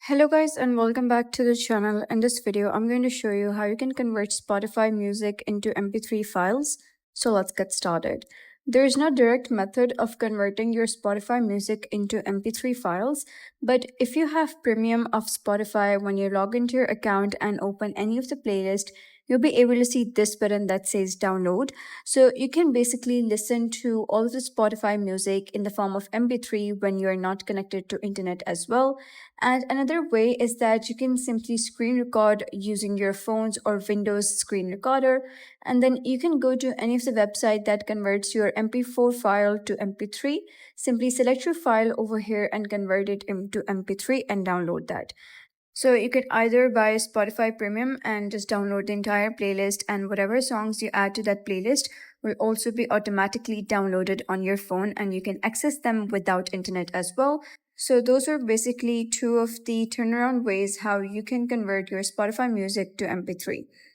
Hello guys and welcome back to the channel. In this video, I'm going to show you how you can convert Spotify music into MP3 files. So let's get started. There is no direct method of converting your Spotify music into MP3 files, but if you have premium of Spotify, when you log into your account and open any of the playlist, you'll be able to see this button that says download. So you can basically listen to all of the Spotify music in the form of MP3 when you're not connected to internet as well. And another way is that you can simply screen record using your phone's or Windows screen recorder, and then you can go to any of the website that converts your MP4 file to MP3. Simply select your file over here and convert it into MP3 and download that. So you could either buy Spotify Premium and just download the entire playlist, and whatever songs you add to that playlist will also be automatically downloaded on your phone and you can access them without internet as well. So those are basically two of the turnaround ways how you can convert your Spotify music to MP3.